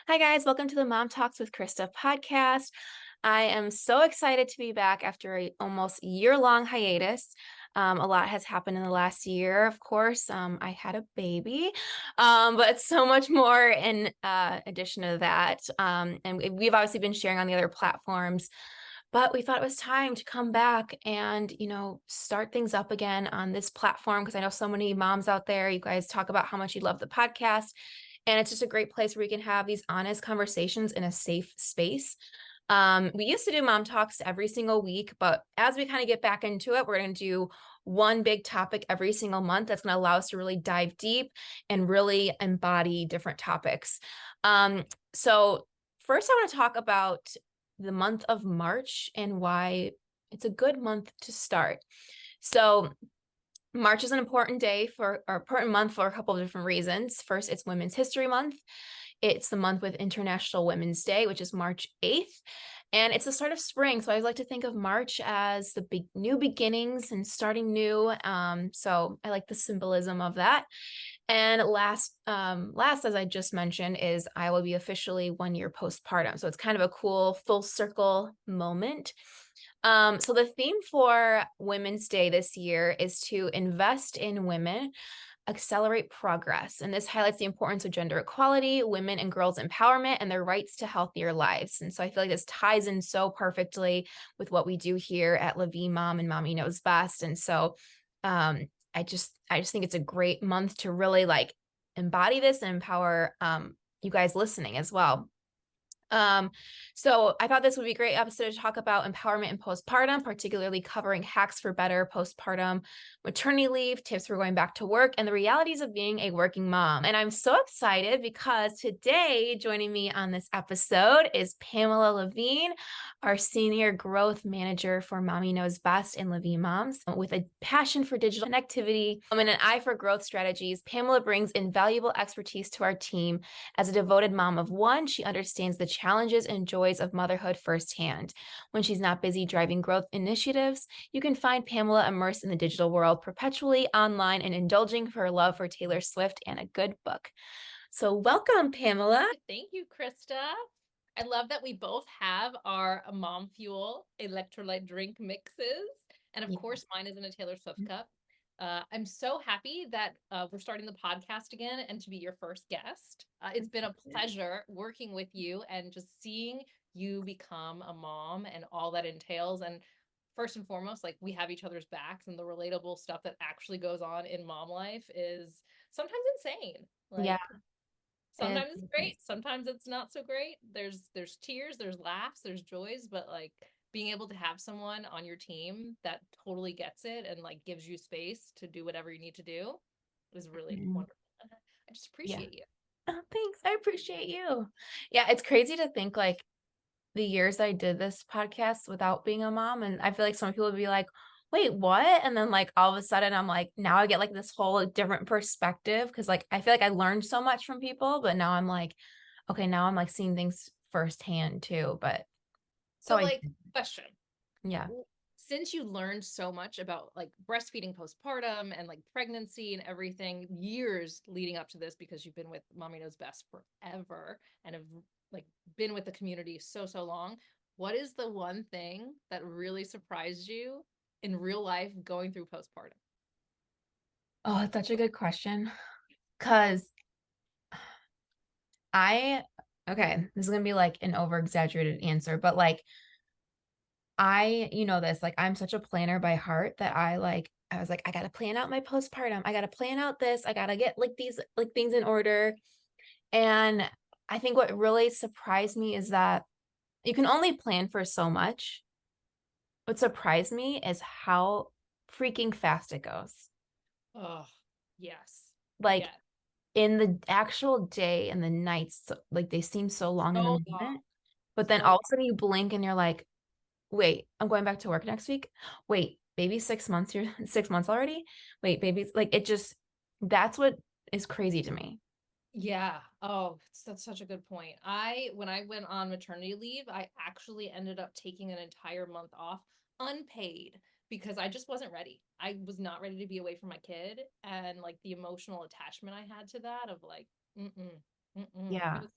Hi, guys. Welcome to the MomTalks with Krista podcast. I am so excited to be back after a almost year-long hiatus. A lot has happened in the last year, of course. I had a baby, but so much more in addition to that. And we've obviously been sharing on the other platforms, but we thought it was time to come back and, start things up again on this platform because I know so many moms out there. You guys talk about how much you love the podcast. And it's just a great place where we can have these honest conversations in a safe space. We used to do mom talks every single week, but as we kind of get back into it, we're going to do one big topic every single month that's going to allow us to really dive deep and really embody different topics. So first, I want to talk about the month of March and why it's a good month to start. So March is an important important month for a couple of different reasons. First, it's Women's History Month. It's the month with International Women's Day, which is March 8th. And it's the start of spring. So I like to think of March as the big new beginnings and starting new. So I like the symbolism of that. And last, as I just mentioned, is I will be officially 1 year postpartum. So it's kind of a cool full circle moment. So the theme for Women's Day this year is to invest in women, accelerate progress. And this highlights the importance of gender equality, women and girls' empowerment, and their rights to healthier lives. And so I feel like this ties in so perfectly with what we do here at LaVie Mom and Mommy Knows Best. And so I just think it's a great month to really like embody this and empower you guys listening as well. So I thought this would be a great episode to talk about empowerment and postpartum, particularly covering hacks for better postpartum maternity leave, tips for going back to work, and the realities of being a working mom. And I'm so excited because today joining me on this episode is Pamela Levine, our senior growth manager for Mommy Knows Best and LaVie Moms. With a passion for digital connectivity and an eye for growth strategies, Pamela brings invaluable expertise to our team. As a devoted mom of one, she understands the challenges and joys of motherhood firsthand. When she's not busy driving growth initiatives, you can find Pamela immersed in the digital world, perpetually online and indulging her love for Taylor Swift and a good book. So welcome, Pamela. Thank you, Krista. I love that we both have our Mom Fuel electrolyte drink mixes. And of Yeah. course, mine is in a Taylor Swift cup. I'm so happy that we're starting the podcast again and to be your first guest. It's been a pleasure working with you and just seeing you become a mom and all that entails. And first and foremost, like we have each other's backs and the relatable stuff that actually goes on in mom life is sometimes insane. Yeah. Like It sometimes it's great, sometimes it's not so great. There's tears, there's laughs, there's joys, but like being able to have someone on your team that totally gets it and like gives you space to do whatever you need to do is really is. wonderful. I just Yeah. appreciate you. Oh, thanks. I appreciate you. Yeah, it's crazy to think like the years I did this podcast without being a mom. And I feel like some people would be like, wait, what? And then like all of a sudden I'm like, now I get like this whole like, different perspective because like I feel like I learned so much from people, but now I'm like, okay, now I'm like seeing things firsthand too. But it's So always, like, question. yeah. Since you learned so much about like breastfeeding postpartum and like pregnancy and everything years leading up to this because you've been with Mommy Knows Best forever and have like been with the community so long, what is the one thing that really surprised you in real life going through postpartum? Oh, it's such a good question. Cause I, okay, this is gonna be like an over exaggerated answer, but like you know this, like I'm such a planner by heart that I was like, I gotta plan out my postpartum. I gotta plan out this. I gotta get like these like things in order. And I think what really surprised me is that you can only plan for so much. What surprised me is how freaking fast it goes. Oh, yes. Like Yeah. in the actual day and the nights, like they seem so long in the So long. moment. But then So all long. of a sudden you blink and you're like, wait, I'm going back to work next week. Wait, baby, 6 months, you're 6 months already. Wait, baby's like it just that's what is crazy to me. Yeah. Oh, that's such a good point. When I went on maternity leave, I actually ended up taking an entire month off unpaid because I just wasn't ready. I was not ready to be away from my kid and like the emotional attachment I had to that of like, mm-mm, mm-mm. It Yeah. was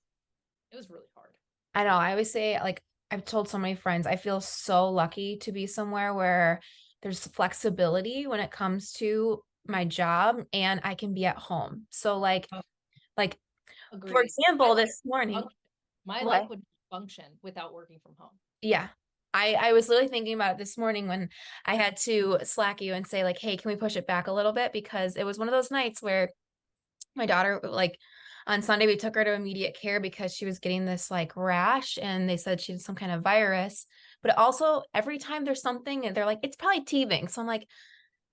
It was really hard. I know. I always say, like, I've told so many friends, I feel so lucky to be somewhere where there's flexibility when it comes to my job and I can be at home. So Oh, like for agreed. My example, life this morning, function. My life what? would function without working from home. Yeah. I was literally thinking about it this morning when I had to slack you and say like, hey, can we push it back a little bit? Because it was one of those nights where my daughter, like on Sunday, we took her to immediate care because she was getting this like rash and they said she had some kind of virus. But also every time there's something and they're like, it's probably teething. So I'm like,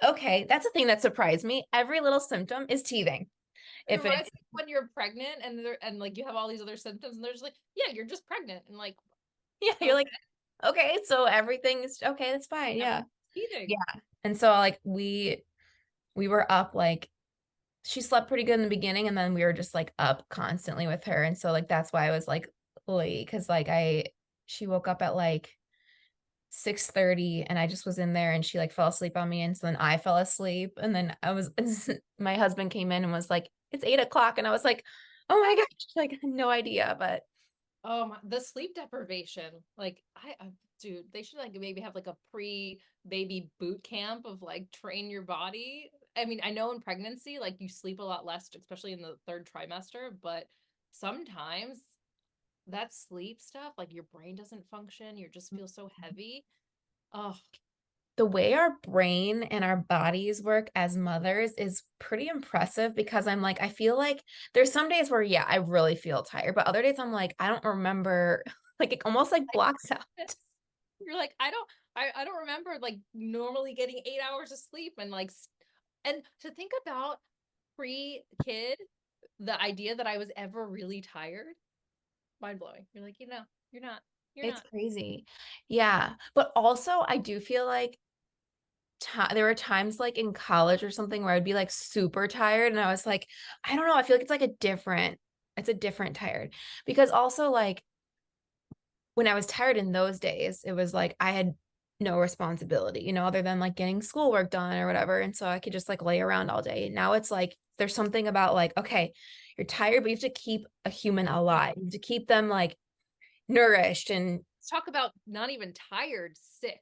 okay, that's a thing that surprised me. Every little symptom is teething. It If reminds it's me when you're pregnant and like you have all these other symptoms and they're just like, yeah, you're just pregnant. And like, yeah, you're okay, like, okay, so everything's okay, that's fine. Yeah. everything's teething. Yeah. And so like we were up like she slept pretty good in the beginning and then we were just like up constantly with her. And so like that's why I was like late because like I she woke up at like 6:30 and I just was in there and she like fell asleep on me and so then I fell asleep and then I was my husband came in and was like it's 8 o'clock and I was like oh my gosh like I had no idea but The sleep deprivation, like dude, they should like maybe have like a pre-baby boot camp of like train your body. I mean, I know in pregnancy, like you sleep a lot less, especially in the third trimester, but sometimes that sleep stuff, like your brain doesn't function, you just feel so heavy. Oh, the way our brain and our bodies work as mothers is pretty impressive because I'm like, I feel like there's some days where, yeah, I really feel tired, but other days I'm like, I don't remember, like it almost like like blocks out. you're like, I don't remember like normally getting 8 hours of sleep and like and to think about pre-kid, the idea that I was ever really tired, mind blowing. You're like, you're not. You're It's not. crazy. Yeah. But also, I do feel like there were times like in college or something where I'd be like super tired and I was like, I don't know, I feel like it's like it's a different tired because also like when I was tired in those days, it was like I had no responsibility, other than like getting schoolwork done or whatever. And so I could just like lay around all day. Now it's like there's something about like, okay, you're tired, but you have to keep a human alive. You have to keep them like nourished and Let's talk about not even tired, sickness.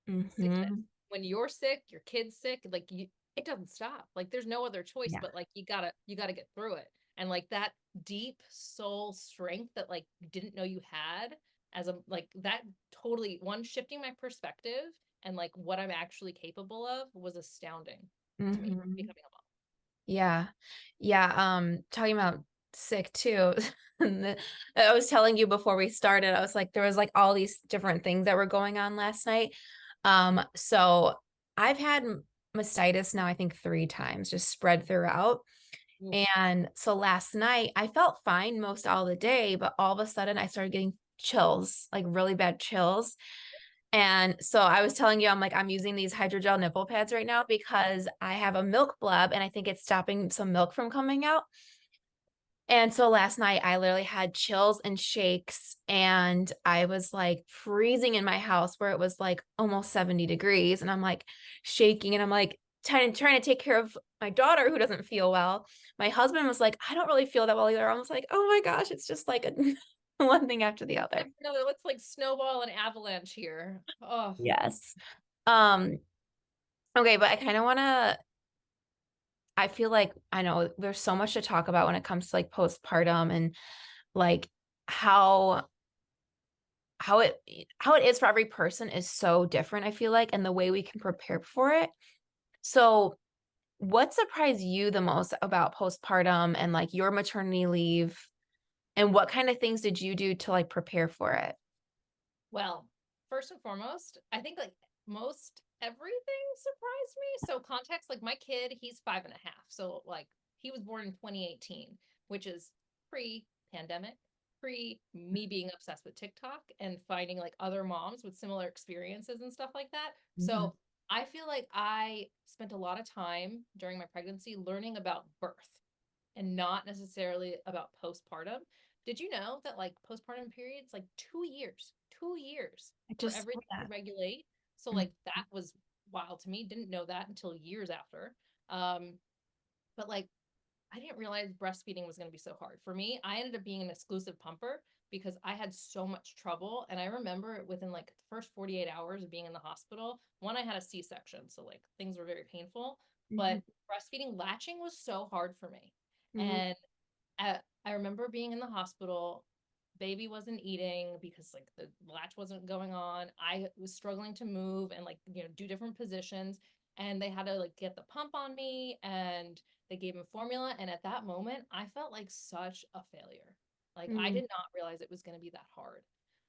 mhm. When you're sick, your kid's sick, like it doesn't stop. Like there's no other choice Yeah. but like you gotta get through it. And like that deep soul strength that like you didn't know you had as a like that totally one shifting my perspective and like what I'm actually capable of was astounding to me Hmm. becoming a mom. Yeah. Yeah. Talking about sick too. I was telling you before we started, I was like, there was like all these different things that were going on last night. So I've had mastitis now, I think 3 times, just spread throughout. Oof. And so last night I felt fine most all the day, but all of a sudden I started getting chills, like really bad chills. And so I was telling you, I'm like, I'm using these hydrogel nipple pads right now because I have a milk bleb and I think it's stopping some milk from coming out. And so last night I literally had chills and shakes and I was like freezing in my house where it was like almost 70 degrees. And I'm like shaking and I'm like trying to take care of my daughter who doesn't feel well. My husband was like, I don't really feel that well either. I was like, oh my gosh, it's just like one thing after the other. No, let's like snowball and avalanche here. Oh, Yes. Um, okay, but I kind of want to I feel like I know there's so much to talk about when it comes to like postpartum and like how how it how it is for every person is so different, I feel like, and the way we can prepare for it. So, what surprised you the most about postpartum and like your maternity leave? And what kind of things did you do to like prepare for it? well, first and foremost, I think like most everything surprised me. So context, like my kid, he's 5.5. So like he was born in 2018, which is pre-pandemic, pre me being obsessed with TikTok and finding like other moms with similar experiences and stuff like that. Mhm. So I feel like I spent a lot of time during my pregnancy learning about birth and not necessarily about postpartum. Did you know that like postpartum periods like 2 years, 2 years I for just saw everything to that. regulate? So Mhm. like that was wild to me. Didn't know that until years after. Um, but like I didn't realize breastfeeding was going to be so hard. For me, I ended up being an exclusive pumper because I had so much trouble. And I remember within like the first 48 hours of being in the hospital, one, I had a C-section. So like things were very painful, Mhm, but breastfeeding, latching was so hard for me. mhm, And I remember being in the hospital, baby wasn't eating because like the latch wasn't going on. I was struggling to move and like, do different positions. And they had to like get the pump on me and they gave him formula. And at that moment, I felt like such a failure. Like I mhm, did not realize it was going to be that hard.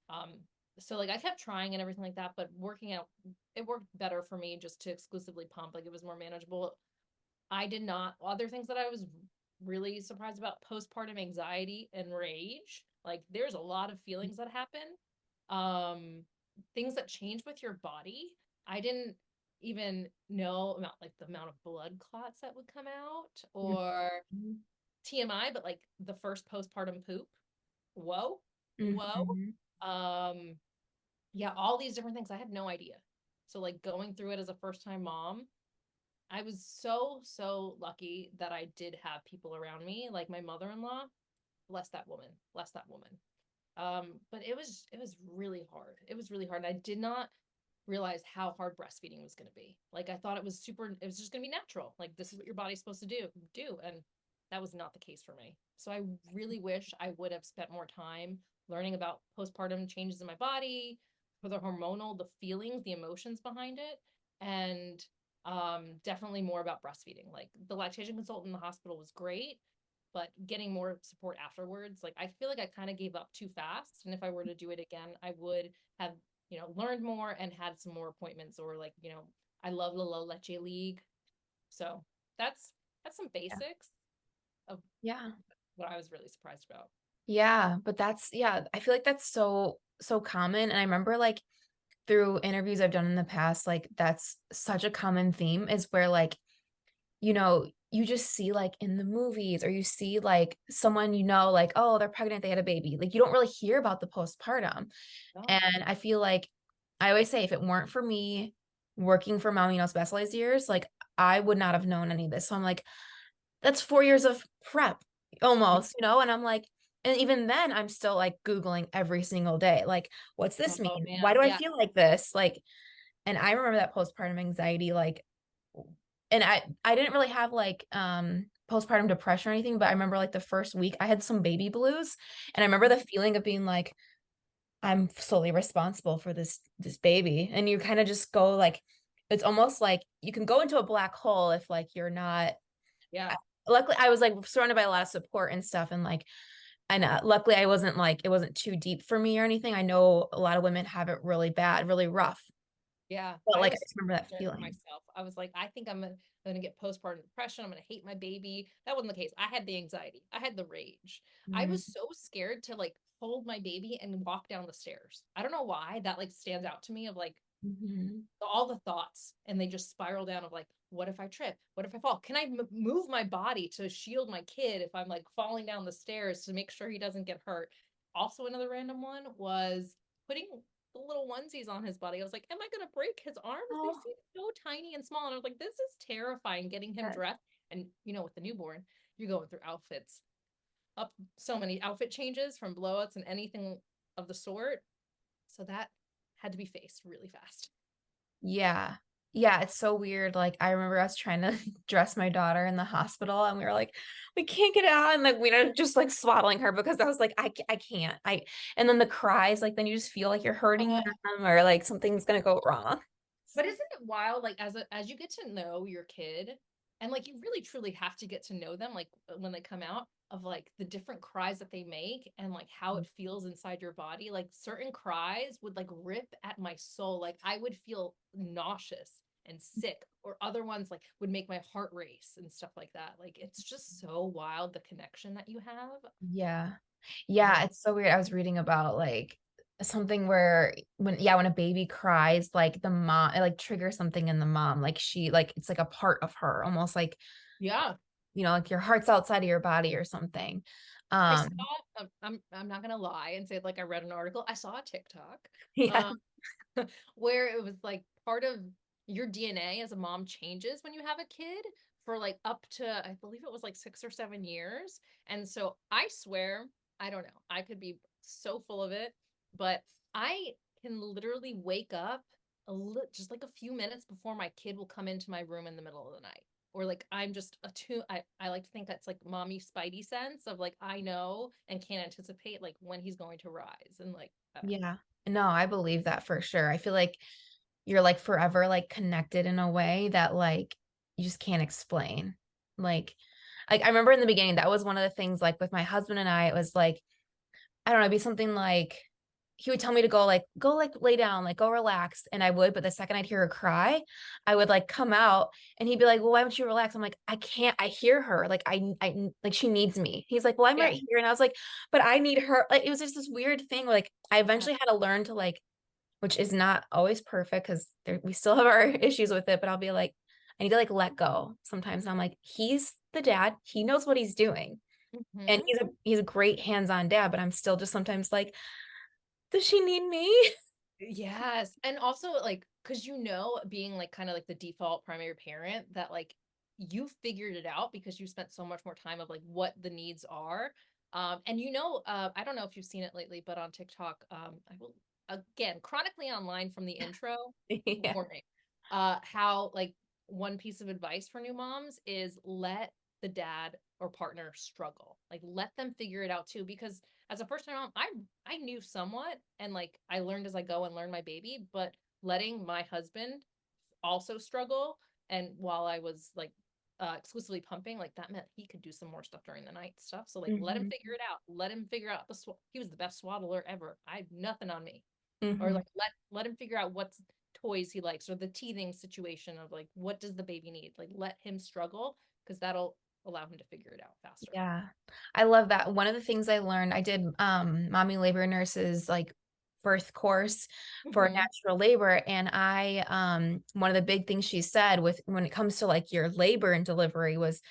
Um, so like I kept trying and everything like that, but working out, it worked better for me just to exclusively pump. Like it was more manageable. I did not, other things that I was really surprised about, postpartum anxiety and rage. Like there's a lot of feelings that happen. Um, Things that change with your body. I didn't even know about like the amount of blood clots that would come out or mhm, TMI, but like the first postpartum poop. Whoa, whoa. mhm, Um, yeah, all these different things. I had no idea. So like going through it as a first time mom, I was so, so lucky that I did have people around me, like my mother-in-law. Bless that woman. Bless that woman. But it was really hard. It was really hard. I did not realize how hard breastfeeding was going to be. Like I thought it was just going to be natural. Like this is what your body's supposed to do. And that was not the case for me. So I really wish I would have spent more time learning about postpartum changes in my body, for the hormonal, the feelings, the emotions behind it, and definitely more about breastfeeding. Like the lactation consultant in the hospital was great, but getting more support afterwards, like I feel like I kind of gave up too fast. And if I were to do it again, I would have, learned more and had some more appointments or like, I love the low leche league. So that's some yeah, basics of yeah, what I was really surprised about. yeah, but yeah, I feel like that's so common, and I remember, like, through interviews I've done in the past, like, that's such a common theme is where, like, you just see, like, in the movies or you see, like, someone like, "Oh, they're pregnant, they had a baby." Like, you don't really hear about the postpartum, No. and I feel like I always say if it weren't for me working for Mom, specialized years, like, I would not have known any of this, so I'm like, that's 4 years of prep almost, and I'm like and even then, I'm still, like, Googling every single day, like, "What's this Oh mean? Why man, do I yeah. feel like this?" Like and I remember that postpartum anxiety, like and I didn't really have, like, postpartum depression or anything, but I remember, like, the first week, I had some baby blues, and I remember the feeling of being like, "I'm solely responsible for this baby," and you kinda just go, like it's almost like you can go into a black hole if, like, you're not Yeah. I luckily, I was, like, surrounded by a lot of support and stuff, luckily, I wasn't, like it wasn't too deep for me or anything. I know a lot of women have it really bad, really rough, Yeah, but, I like, I was just remember that scared for feeling. myself. I was like, I think I'm gonna get postpartum depression. I'm gonna hate my baby. That wasn't the case. I had the anxiety. I had the rage. I Mm, was so scared to like hold my baby and walk down the stairs. I don't know why that like stands out to me of like mhm. all the thoughts and they just spiral down of like, what if I trip? What if I fall? Can I move my body to shield my kid if I'm like falling down the stairs to make sure he doesn't get hurt? Also, another random one was putting the little onesies on his body. I was like, am I going to break his arms? They Oh, seem so tiny and small. And I was like, this is terrifying getting him yes. dressed. And with the newborn, you're going through outfits, up so many outfit changes from blowouts and anything of the sort. So that had to be faced really fast. Yeah. Yeah, it's so weird, like, I remember us trying to dress my daughter in the hospital, and we were like, "We can't get out," and, like, we were just, like, swaddling her because I was like, I can't." I and then the cries, like, then you just feel like you're hurting Uh, them or, like, something's gonna go wrong. But isn't it wild, like, as you get to know your kid, and, like, you really truly have to get to know them, like, when they come out, of, like, the different cries that they make and, like, how it feels inside your body, like, certain cries would, like, rip at my soul, like, I would feel nauseous and sick, or other ones, like, would make my heart race and stuff like that, like, it's just so wild, the connection that you have. Yeah. Yeah, Mm. it's so weird. I was reading about, like, something where when a baby cries, like, the mom it, like, triggers something in the mom, like, it's like a part of her, almost like, Yeah. like, your heart's outside of your body or something. I saw, Um, I'm not gonna lie and say, like, I read an article, I saw a TikTok, yeah. um where it was like part of your DNA as a mom changes when you have a kid for like up to, I believe it was like 6 or 7 years. And so I swear, I don't know, I could be so full of it, but I can literally wake up just like a few minutes before my kid will come into my room in the middle of the night. Or like I'm just I like to think that's like mommy spidey sense of like I know and can't anticipate like when he's going to rise and like I don't know. Yeah. No, I believe that for sure. I feel like you're like forever like connected in a way that like you just can't explain. Like I remember in the beginning that was one of the things like with my husband and I, it was like I don't know, it'd be something like he would tell me to go like lay down, like go relax. And I would, but the second I'd hear her cry, I would like come out and he'd be like, well, why don't you relax? I'm like, I can't, I hear her. Like like she needs me. He's like, well, I'm Yeah. right here. And I was like, but I need her. Like it was just this weird thing. Like I Yeah. eventually had to learn to like, which is not always perfect because we still have our issues with it, but I'll be like, I need to like let go sometimes. And I'm like, he's the dad. He knows what he's doing. And Hmm. he's a great hands-on dad, but I'm still just sometimes like, does she need me? Yes. And also like because being like kind of like the default primary parent that like you figured it out because you spent so much more time of like what the needs are. And I don't know if you've seen it lately, but on TikTok, I will again chronically online from the intro Yeah. warning. How like one piece of advice for new moms is let the dad or partner struggle. Like let them figure it out too. Because as a first time mom, I knew somewhat and like I learned as I go and learn my baby, but letting my husband also struggle and while I was like exclusively pumping, like that meant he could do some more stuff during the night stuff. So like let him Mhm. figure it out. Let him figure out he was the best swaddler ever. I had nothing on me. Or Mhm. like let him figure out what toys he likes or the teething situation of like what does the baby need? Like let him struggle because that'll allow him to figure it out faster. Yeah. I love that. One of the things I learned, I did mommy labor nurses like birth course for Hmm. natural labor. And I one of the big things she said with when it comes to like your labor and delivery was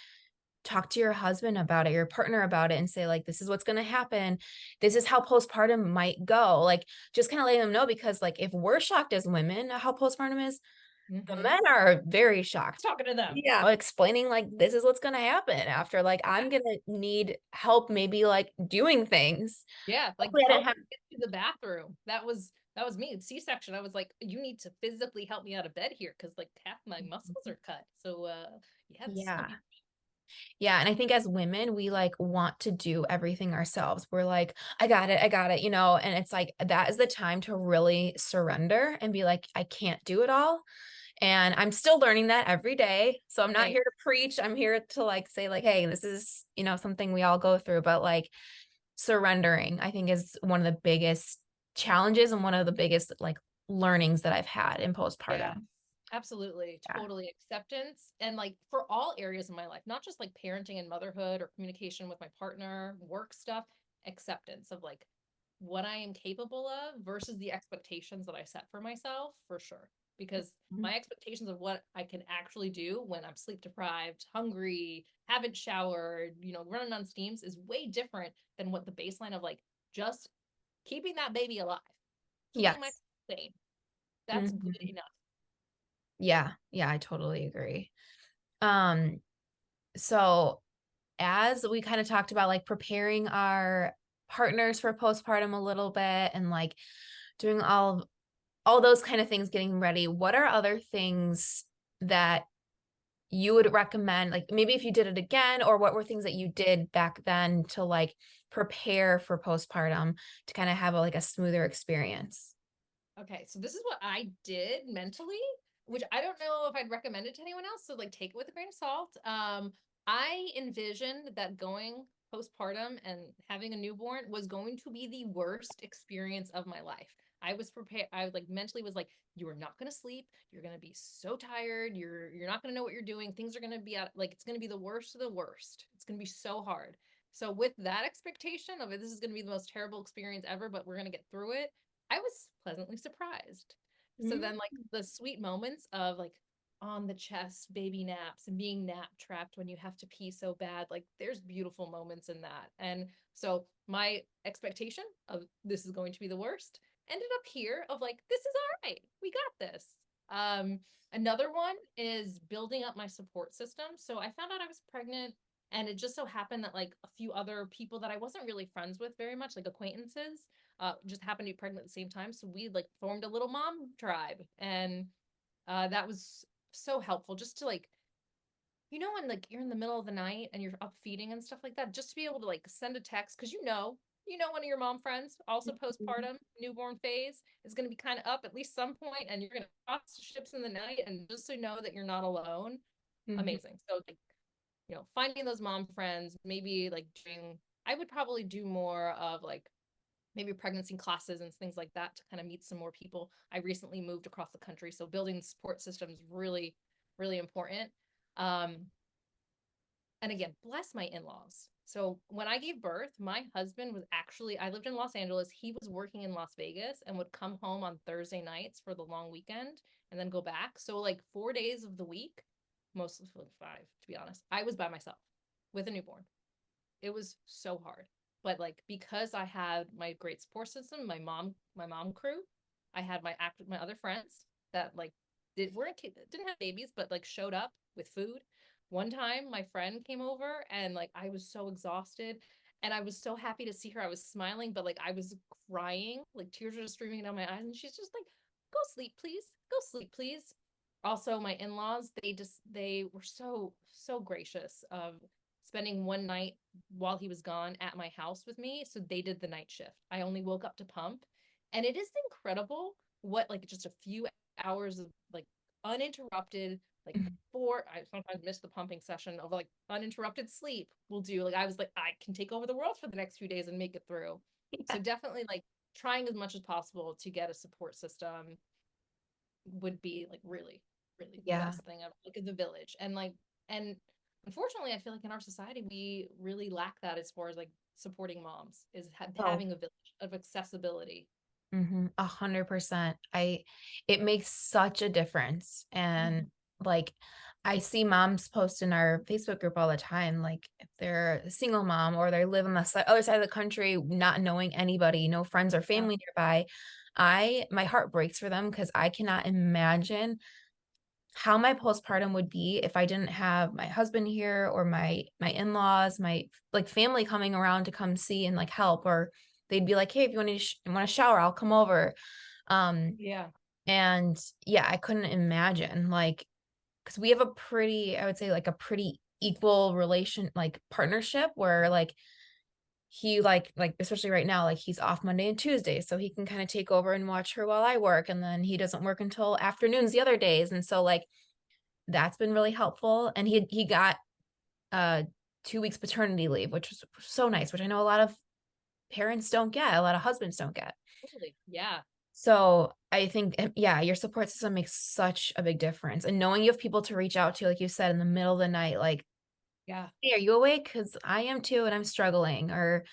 talk to your husband about it, your partner about it, and say, like, this is what's gonna happen. This is how postpartum might go. Like, just kind of letting them know because like if we're shocked as women at how postpartum is, the Hmm. men are very shocked. Talking to them. Yeah, explaining like this is what's gonna happen after. Like I'm gonna need help, maybe like doing things. Yeah, like Hopefully, I didn't help have. me get to the bathroom. That was me. C-section. I was like, you need to physically help me out of bed here because like half my muscles are cut. So yeah, this is gonna Yeah, be yeah, and I think as women, we like want to do everything ourselves. We're like, I got it, and it's like that is the time to really surrender and be like, I can't do it all. And I'm still learning that every day. So I'm not same. here to preach. I'm here to like say like, hey, this is, something we all go through, but like surrendering, I think is one of the biggest challenges and one of the biggest like learnings that I've had in Yeah, postpartum. absolutely. Yeah. Totally acceptance. And like for all areas of my life, not just like parenting and motherhood or communication with my partner, work stuff, acceptance of like what I am capable of versus the expectations that I set for myself, for sure. Because Mhm. my expectations of what I can actually do when I'm sleep deprived, hungry, haven't showered, running on steams is way different than what the baseline of like just keeping that baby alive, keeping my Yes. sane. That's good Mhm. enough. Yeah. Yeah, I totally agree. Um, so as we kind of talked about like preparing our partners for postpartum a little bit and like doing all those kind of things, getting ready, what are other things that you would recommend, like maybe if you did it again, or what were things that you did back then to like prepare for postpartum to kind of have like a smoother experience? Okay, so this is what I did mentally, which I don't know if I'd recommend it to anyone else. So like take it with a grain of salt. I envisioned that going postpartum and having a newborn was going to be the worst experience of my life. I was prepared. I was like mentally was like, you are not going to sleep. You're going to be so tired. You're not going to know what you're doing. Things are going to be out like it's going to be the worst of the worst. It's going to be so hard. So with that expectation of it, this is going to be the most terrible experience ever, but we're going to get through it. I was pleasantly surprised. So Mm. then, like, the sweet moments of like on the chest, baby naps, and being nap trapped when you have to pee so bad, like, there's beautiful moments in that. And so, my expectation of this is going to be the worst ended up here of like, this is all right. We got this. Another one is building up my support system. So I found out I was pregnant, and it just so happened that like a few other people that I wasn't really friends with very much, like acquaintances, just happened to be pregnant at the same time. So we like formed a little mom tribe, and that was so helpful just to like, when like you're in the middle of the night and you're up feeding and stuff like that, just to be able to like send a text because one of your mom friends, also Mhm. postpartum, newborn phase, is going to be kind of up at least some point, and you're going to cross ships in the night, and just to know that you're not alone, Mhm. amazing. So like, finding those mom friends, maybe like I would probably do more of like maybe pregnancy classes and things like that to kind of meet some more people. I recently moved across the country, so building the support system is really, really important. Um, and again, bless my in-laws. So when I gave birth, my husband was actually, I lived in Los Angeles. He was working in Las Vegas and would come home on Thursday nights for the long weekend and then go back. So like 4 days of the week, mostly five, to be honest, I was by myself with a newborn. It was so hard. But like because I had my great support system, my mom crew, I had my other friends that like didn't have babies, but like showed up with food. One time my friend came over and like I was so exhausted and I was so happy to see her. I was smiling, but like I was crying, like tears were just streaming down my eyes. And she's just like, go sleep, please. Go sleep, please. Also, my in-laws, they were so gracious of spending one night while he was gone at my house with me. So they did the night shift. I only woke up to pump. And it is incredible what like just a few hours of like uninterrupted, like I sometimes miss the pumping session of like uninterrupted sleep will do. Like I was like, I can take over the world for the next few days and make it through. So Yeah. definitely like trying as much as possible to get a support system would be like really, really the Yeah. best thing ever. Like the village. And unfortunately, I feel like in our society we really lack that as far as like supporting moms is Oh, having a village of accessibility. 100%. It makes such a difference. And Mhm. like, I see moms post in our Facebook group all the time, like if they're a single mom or they live on the other side of the country, not knowing anybody, no friends or Yeah. family nearby. My heart breaks for them because I cannot imagine how my postpartum would be if I didn't have my husband here or my in-laws, my like family coming around to come see and like help, or they'd be like, "Hey, if you want to shower, I'll come over." Um Yeah. and yeah, I couldn't imagine like cuz we have a pretty I would say like a pretty equal relation like partnership where like he like especially right now like he's off Monday and Tuesday so he can kind of take over and watch her while I work and then he doesn't work until afternoons the other days and so like that's been really helpful, and he got, uh, 2 weeks paternity leave, which was so nice, which I know a lot of parents don't get, a lot of husbands don't get. Totally. Yeah. So, I think, yeah, your support system makes such a big difference, and knowing you have people to reach out to, like you said, in the middle of the night, like, Yeah. "Hey, are you awake? Because I am too, and I'm struggling," or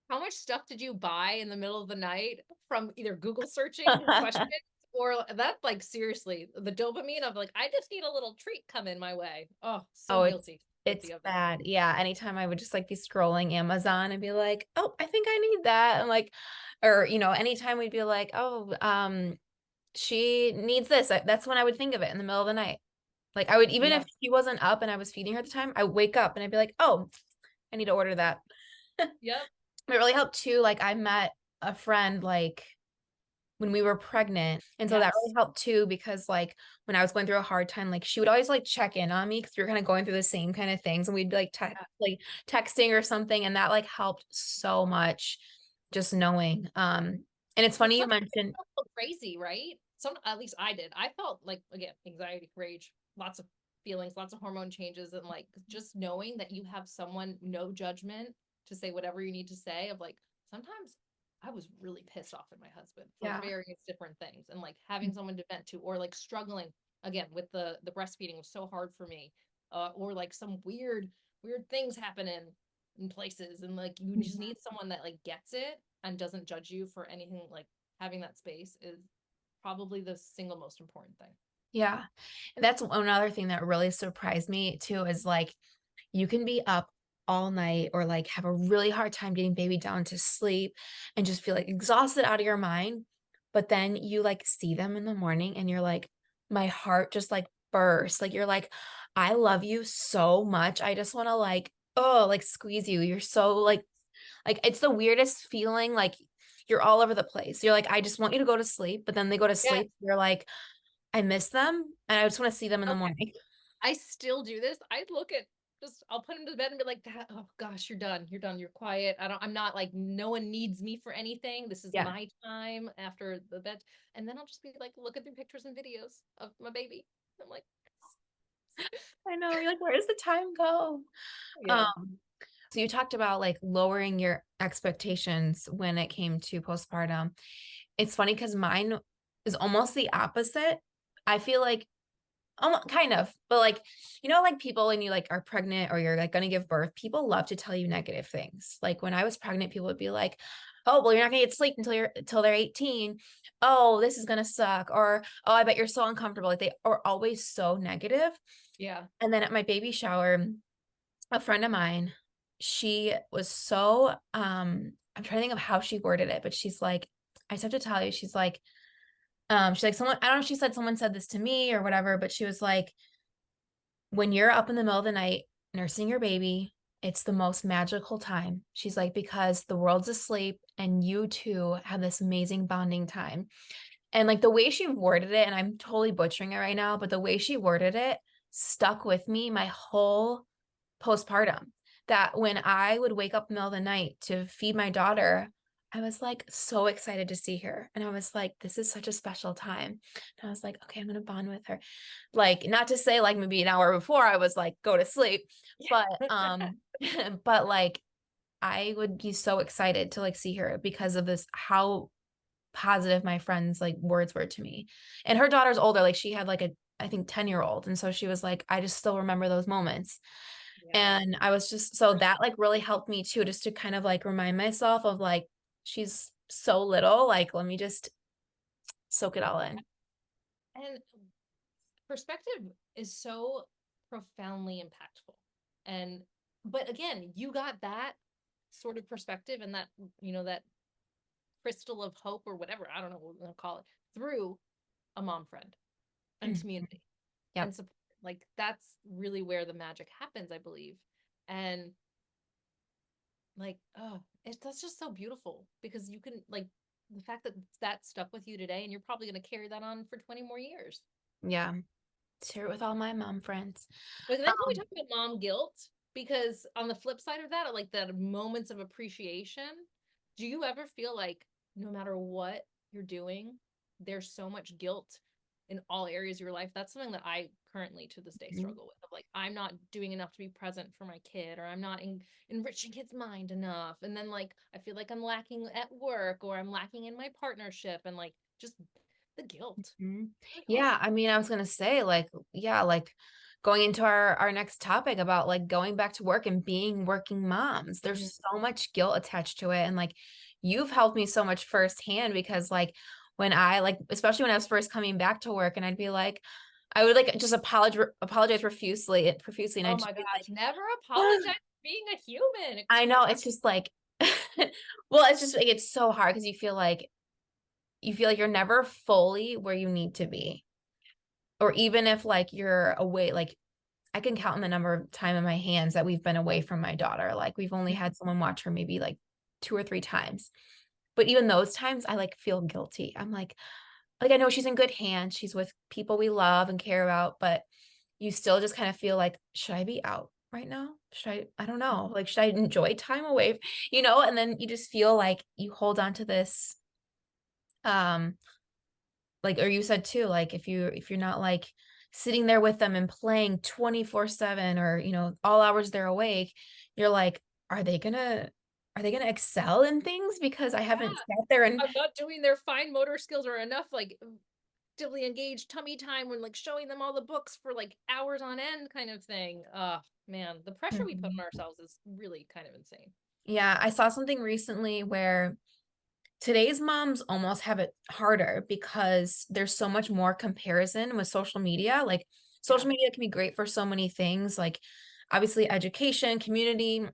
How much stuff did you buy in the middle of the night from either Google searching questions or that like seriously, the dopamine of like, I just need a little treat coming my way. Oh, so Oh, guilty. it's Guilty of that. bad. Yeah, anytime I would just, like, be scrolling Amazon and be like, "Oh, I think I need that," and, like or, anytime we'd be like, "Oh, she needs this," that's when I would think of it in the middle of the night. Like, I would even if Yep. she wasn't up and I was feeding her at the time, I would wake up and I'd be like, "Oh, I need to order that." Yep. It really helped too, like, I met a friend, like, when we were pregnant, and so that really Yes. helped too because, like, when I was going through a hard time, like, she would always, like, check in on me because we were kinda going through the same kinda things, and we'd be, Yeah. like, texting or something, and that, like, helped so much just knowing, and it's Well, funny you sometimes it mentioned. felt so crazy, right? At least I did. I felt like again, anxiety, rage, lots of feelings, lots of hormone changes, and like just knowing that you have someone, no judgment, to say whatever you need to say. Of like, sometimes I was really pissed off at my husband for Yeah. various different things, and like having someone to vent to, or like struggling again with the breastfeeding was so hard for me, or like some weird things happening in places, and like you just Mhm. need someone that like gets it and doesn't judge you for anything. Like having that space is probably the single most important thing. Yeah. That's another thing that really surprised me too is, like, you can be up all night or, like, have a really hard time getting baby down to sleep and just feel, like, exhausted out of your mind, but then you, like, see them in the morning and you're like, my heart just like burst. Like you're like, I love you so much. I just want to like, oh, like squeeze you. You're so like it's the weirdest feeling. Like you're all over the place. You're like, I just want you to go to sleep, but then they go to Yes. sleep. You're like, I miss them and I just want to see them in the Okay. morning. I still do this. I look at just I'll put him to bed and be like, that, oh gosh, you're done. You're done. You're quiet. I'm not like no one needs me for anything. This is Yeah. my time after the bed. And then I'll just be like looking through pictures and videos of my baby. I'm like, I know. You're like, where does the time go? yeah. Um, so you talked about like lowering your expectations when it came to postpartum. It's funny because mine is almost the opposite. I feel like kind of, but like, like people when you like are pregnant or you're like going to give birth, people love to tell you negative things. Like when I was pregnant, people would be like, oh, well, you're not gonna get sleep until they're 18. Oh, this is gonna suck. Or, oh, I bet you're so uncomfortable. Like they are always so negative. Yeah. And then at my baby shower, a friend of mine, she was so I'm trying to think of how she worded it, but she's like, I just have to tell you, she's like, someone, I don't know if she said someone said this to me or whatever, but she was like, when you're up in the middle of the night nursing your baby, it's the most magical time. She's like, because the world's asleep and you two have this amazing bonding time. And like the way she worded it, and I'm totally butchering it right now, but the way she worded it stuck with me my whole postpartum. That when I would wake up in the middle of the night to feed my daughter, I was like so excited to see her. And I was like, this is such a special time. And I was like, okay, I'm going to bond with her. Like, not to say like maybe an hour before I was like, go to sleep, but, but like, I would be so excited to like see her because of this, how positive my friends like words were to me. And her daughter's older, like she had like a I think 10-year-old. And so she was like, I just still remember those moments. Yeah. And I was just so that like really helped me too, just to kind of like remind myself of like, she's so little, like let me just soak it all in. And perspective is so profoundly impactful. And but again, you got that sort of perspective and that, that crystal of hope or whatever, I don't know what we're gonna call it, through a mom friend and Mm, community yep. and support. Like that's really where the magic happens, I believe. And like, oh, that's just so beautiful because you can like the fact that that stuck with you today and you're probably going to carry that on for 20 more years. Yeah. Share it with all my mom friends. But then can we Um, talk about mom guilt? Because on the flip side of that, like the moments of appreciation, do you ever feel like no matter what you're doing, there's so much guilt in all areas of your life? That's something that I currently to this day mhm, struggle with. Of like, I'm not doing enough to be present for my kid, or I'm not enriching his mind enough. And then like, I feel like I'm lacking at work or I'm lacking in my partnership and like just the guilt. mhm. Like, oh, Yeah, I mean, I was gonna say, like, yeah, like going into our next topic about like going back to work and being working moms. mhm. There's so much guilt attached to it. And like you've helped me so much firsthand because like when I like, especially when I was first coming back to work and I'd be like, I would like just apologize profusely, and Oh I'd my just be gosh, never like, apologize for being a human. I know Express it's just like, well, it's just like it's so hard because you feel like you're never fully where you need to be. Or even if like you're away, like I can count on the number of time in my hands that we've been away from my daughter. Like we've only had someone watch her maybe like 2 or 3 times. But even those times I like feel guilty. I'm like I know she's in good hands. She's with people we love and care about, but you still just kind of feel like, should I be out right now? I don't know. Like, should I enjoy time away? And then you just feel like you hold on to this um like or you said too, like if you're not like sitting there with them and playing 24/7 or all hours they're awake, you're like, are they gonna excel in things because I haven't Yeah, sat there and I'm not doing their fine motor skills or enough like actively engaged tummy time when like showing them all the books for like hours on end kind of thing. Man, the pressure we put on Mhm. ourselves is really kind of insane. Yeah, I saw something recently where today's moms almost have it harder because there's so much more comparison with social media. Like Yeah. social media can be great for so many things, like obviously education, community,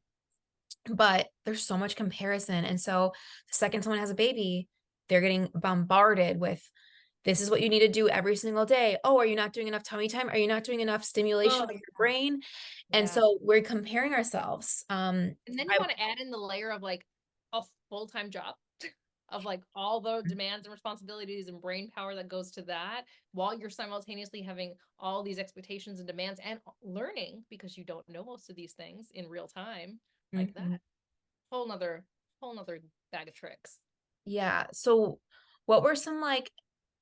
but there's so much comparison. And so the second someone has a baby, they're getting bombarded with this is what you need to do every single day. Oh, are you not doing enough tummy time? Are you not doing enough stimulation Oh, of your brain? And yeah. so we're comparing ourselves. And then you I want to add in the layer of like a full-time job of like all the demands and responsibilities and brain power that goes to that while you're simultaneously having all these expectations and demands and learning because you don't know most of these things in real time like that. Mhm. Whole nother whole nother bag of tricks. Yeah. So what were some like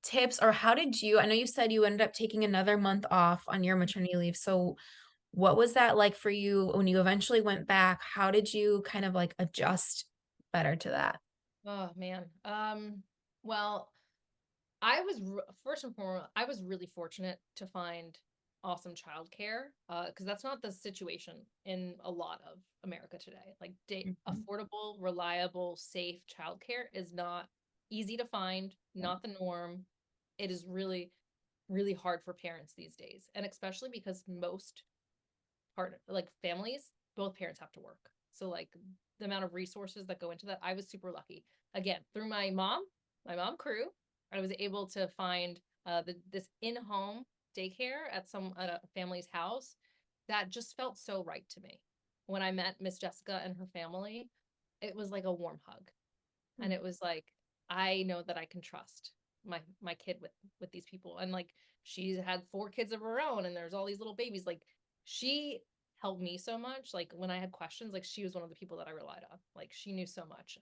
tips, or how did you, I know you said you ended up taking another month off on your maternity leave. So what was that like for you when you eventually went back? How did you kind of like adjust better to that? Oh man. Well, first and foremost, I was really fortunate to find awesome childcare because that's not the situation in a lot of America today. Like Mhm. affordable, reliable, safe childcare is not easy to find, not the norm. It is really, really hard for parents these days, and especially because most like families, both parents have to work. So like the amount of resources that go into that, I was super lucky. Again, through my mom crew, I was able to find this in-home daycare at a family's house that just felt so right to me. When I met Miss Jessica and her family, it was like a warm hug. And it was like, I know that I can trust my kid with these people. And like she's had 4 kids of her own and there's all these little babies. Like she helped me so much. Like when I had questions, like she was one of the people that I relied on. Like she knew so much.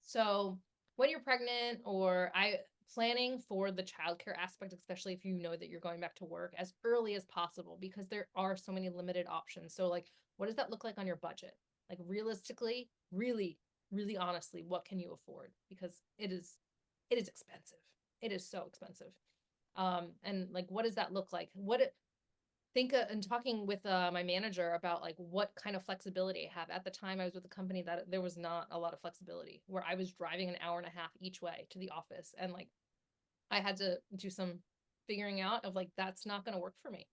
So when you're pregnant or I planning for the childcare aspect, especially if you know that you're going back to work as early as possible, because there are so many limited options. So like, what does that look like on your budget? Like realistically, really, really honestly, what can you afford? Because it is expensive. It is so expensive. And like, what does that look like? And talking with my manager about like what kind of flexibility I have. At the time I was with a company that there was not a lot of flexibility where I was driving an hour and a half each way to the office and like I had to do some figuring out of like that's not going to work for me.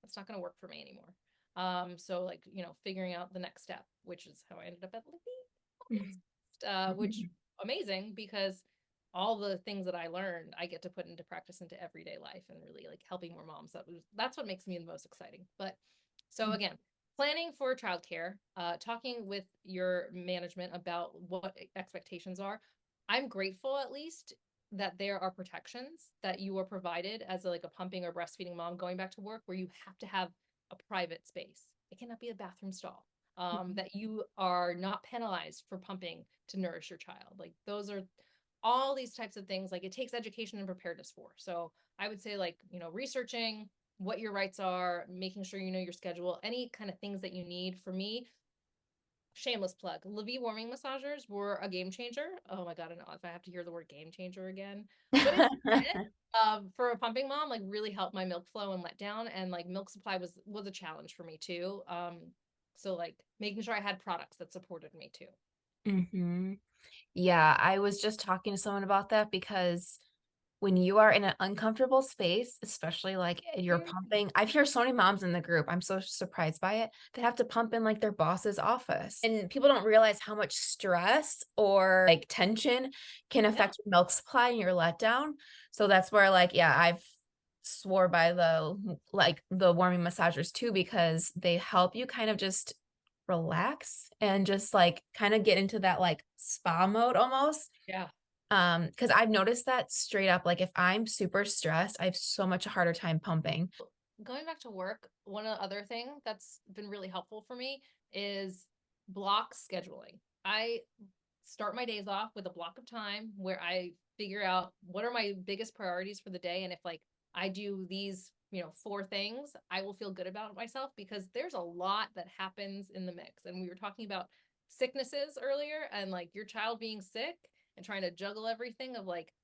That's not going to work for me anymore. So like, figuring out the next step, which is how I ended up at LaVie, which amazing because all the things that I learned, I get to put into practice into everyday life and really like helping more moms. That's what makes me the most exciting. But so again, planning for childcare, talking with your management about what expectations are. I'm grateful at least that there are protections that you are provided as like a pumping or breastfeeding mom going back to work where you have to have a private space. It cannot be a bathroom stall. That you are not penalized for pumping to nourish your child. Like those are all these types of things. Like it takes education and preparedness for. So I would say like, researching what your rights are, making sure you know your schedule, any kind of things that you need. For me, shameless plug. LaVie warming massagers were a game changer. Oh my God, I know if I have to hear the word game changer again. But it's for a pumping mom, like really helped my milk flow and let down. And like milk supply was a challenge for me too. So like making sure I had products that supported me too. Mhm. Yeah, I was just talking to someone about that because when you are in an uncomfortable space, especially like you're Mhm. pumping, I've heard so many moms in the group, I'm so surprised by it, they have to pump in like their boss's office. And people don't realize how much stress or like tension can Yeah. affect your milk supply and your letdown. So that's where like, yeah, I've swore by the warming massagers too, because they help you kind of just relax and just like kind of get into that like spa mode almost. Yeah. Because I've noticed that straight up, like if I'm super stressed, I have so much a harder time pumping. Going back to work, one other thing that's been really helpful for me is block scheduling. I start my days off with a block of time where I figure out what are my biggest priorities for the day. And if like I do these, 4 things, I will feel good about myself because there's a lot that happens in the mix. And we were talking about sicknesses earlier and like your child being sick and trying to juggle everything of like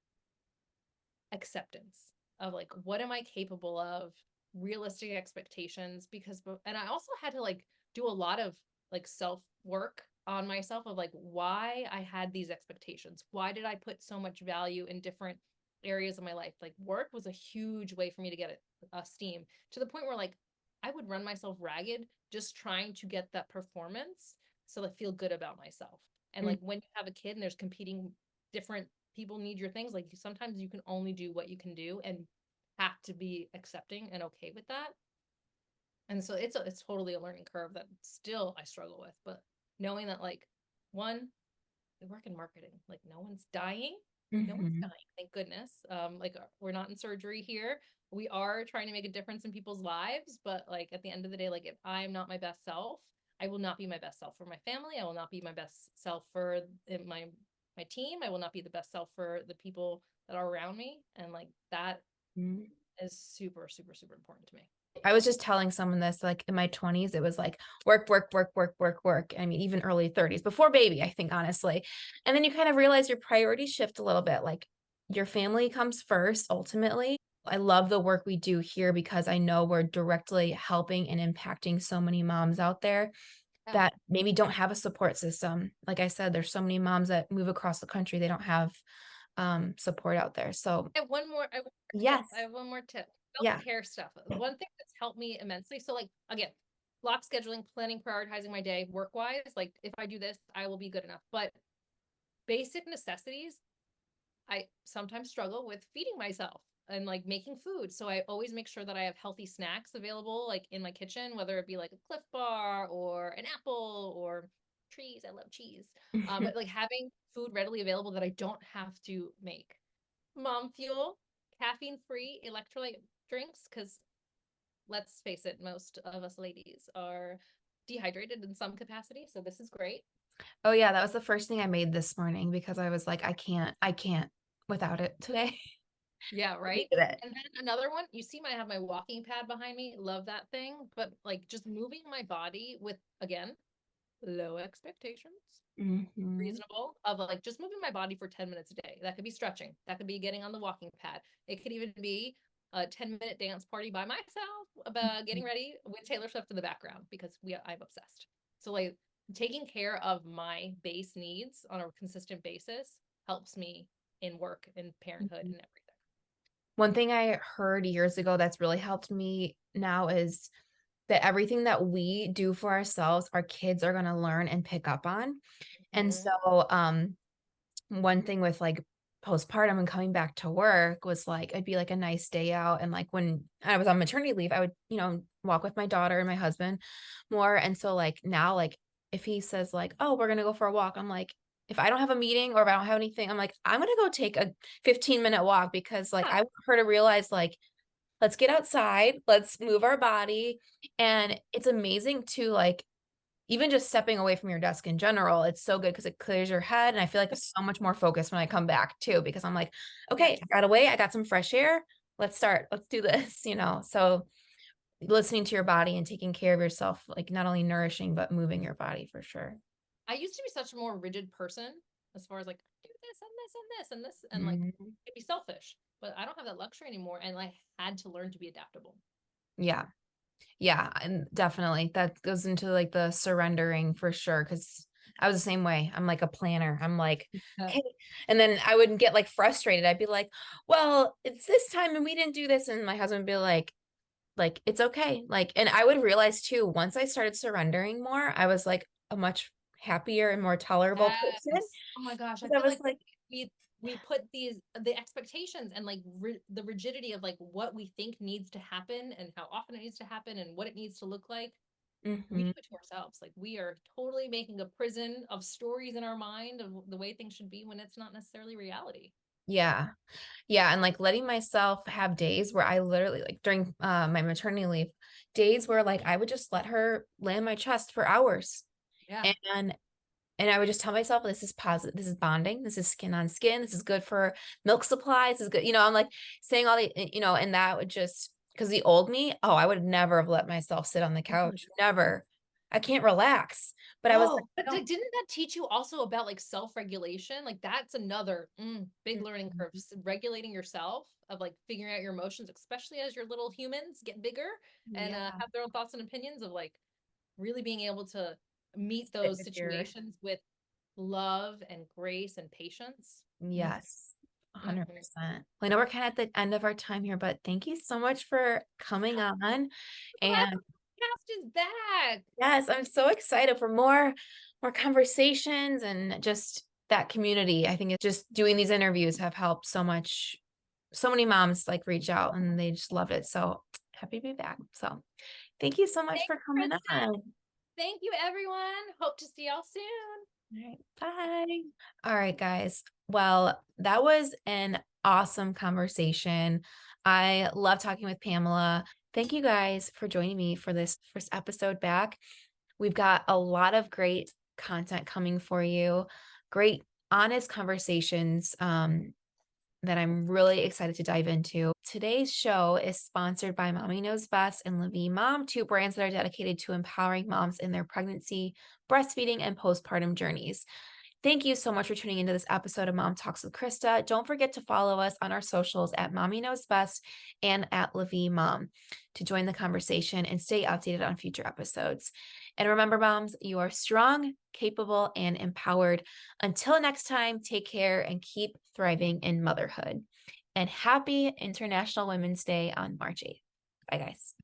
acceptance of like what am I capable of, realistic expectations because and I also had to like do a lot of like self work on myself of like why I had these expectations. Why did I put so much value in different areas of my life? Like work was a huge way for me to get steam to the point where like I would run myself ragged just trying to get that performance so I feel good about myself. And Mm, like when you have a kid and there's competing different people need your things. Like sometimes you can only do what you can do and have to be accepting and okay with that. And so it's totally a learning curve that still I struggle with. But knowing that like one, we work in marketing, like no one's dying. No one's Mhm. dying, thank goodness. Like we're not in surgery here. We are trying to make a difference in people's lives, but like at the end of the day, like if I'm not my best self, I will not be my best self for my family. I will not be my best self for my team. I will not be the best self for the people that are around me. And like that Mhm. is super, super, super important to me. I was just telling someone this, like in my 20s, it was like work, work, work, work, work, work. I mean, even early 30s, before baby, I think, honestly. And then you kind of realize your priorities shift a little bit. Like your family comes first, ultimately. I love the work we do here because I know we're directly helping and impacting so many moms out there Yeah. that maybe don't have a support system. Like I said, there's so many moms that move across the country, they don't have support out there. So, I have one more tip. yes. I have one more tip. Yeah. Self-care stuff. One thing that's helped me immensely. So like again, block scheduling, planning, prioritizing my day work-wise. Like if I do this, I will be good enough. But basic necessities, I sometimes struggle with feeding myself and like making food. So I always make sure that I have healthy snacks available like in my kitchen, whether it be like a Cliff Bar or an apple or cheese. I love cheese. But like having food readily available that I don't have to make. Mom fuel, caffeine free electrolyte drinks, because let's face it, most of us ladies are dehydrated in some capacity. So this is great. Oh yeah, that was the first thing I made this morning because I was like, I can't without it today. Yeah, I right. needed it. And then another one, you see, I have my walking pad behind me. Love that thing. But like just moving my body with, again, low expectations, Mhm. reasonable, of like just moving my body for 10 minutes a day. That could be stretching. That could be getting on the walking pad. It could even be a 10-minute dance party by myself about getting ready with Taylor Swift in the background because I'm obsessed. So like taking care of my base needs on a consistent basis helps me in work and parenthood Mhm. and everything. One thing I heard years ago that's really helped me now is that everything that we do for ourselves, our kids are going to learn and pick up on. And Mm-hmm. so, one thing with like postpartum and coming back to work was like it'd be like a nice day out, and like when I was on maternity leave I would walk with my daughter and my husband more. And so like now, like if he says like, oh, we're gonna go for a walk, I'm like, if I don't have a meeting or if I don't have anything, I'm like, I'm gonna go take a 15-minute walk because like I Yeah. want her to realize like, let's get outside, let's move our body. And it's amazing to like even just stepping away from your desk in general, it's so good because it clears your head. And I feel like it's so much more focused when I come back too, because I'm like, okay, I Yes. got away, I got some fresh air. Let's start. Let's do this, So listening to your body and taking care of yourself, like not only nourishing, but moving your body for sure. I used to be such a more rigid person as far as like do this and this and this and this and like Mhm. it'd be selfish. But I don't have that luxury anymore, and I had to learn to be adaptable. Yeah. Yeah. And definitely that goes into like the surrendering for sure. Cause I was the same way. I'm like a planner. I'm like, Yeah. okay. And then I wouldn't get like frustrated. I'd be like, well, it's this time and we didn't do this. And my husband would be like, it's okay. Like, and I would realize too, once I started surrendering more, I was like a much happier and more tolerable person. Yes. Oh my gosh, I 'Cause I feel was like like, we we put the expectations and like the rigidity of like what we think needs to happen and how often it needs to happen and what it needs to look like. We do mhm, it to ourselves. Like we are totally making a prison of stories in our mind of the way things should be when it's not necessarily reality. yeah. Yeah. And like letting myself have days where I literally like during my maternity leave, days where like I would just let her lay on my chest for hours. Yeah. And and I would just tell myself, this is positive, this is bonding, this is skin on skin, this is good for milk supply, this is good. I'm like saying all the, and that would just, because the old me, oh, I would never have let myself sit on the couch. Never. I can't relax. But I was like, Oh, but didn't that teach you also about like self-regulation? Like that's another big learning curve, "Mm, just regulating yourself of like figuring out your emotions, especially as your little humans get bigger and yeah, have their own thoughts and opinions of like really being able to meet sit those with your, situations with love and grace and patience. Mm, yes, mhm. 100%. Well, I know we're kind of at the end of our time here, but thank you so much for coming on. Glad And the podcast is back. yes, I'm so excited for more conversations and just that community. I think it's just doing these interviews have helped so many moms like reach out and they just loved it. So happy to be back. So thank you so much for Thanks, coming Krista. on. Thank you, everyone. Hope to see y'all soon. All right, bye. All right, guys. Well, that was an awesome conversation. I love talking with Pamela. Thank you guys for joining me for this first episode back. We've got a lot of great content coming for you, great, honest conversations that I'm really excited to dive into. Today's show is sponsored by Mommy Knows Best and LaVie Mom, two brands that are dedicated to empowering moms in their pregnancy, breastfeeding, and postpartum journeys. Thank you so much for tuning into this episode of Mom Talks with Krista. Don't forget to follow us on our socials at Mommy Knows Best and at LaVie Mom to join the conversation and stay updated on future episodes. And remember, moms, you are strong, capable, and empowered. Until next time, take care and keep thriving in motherhood. And happy International Women's Day on March 8th. Bye, guys.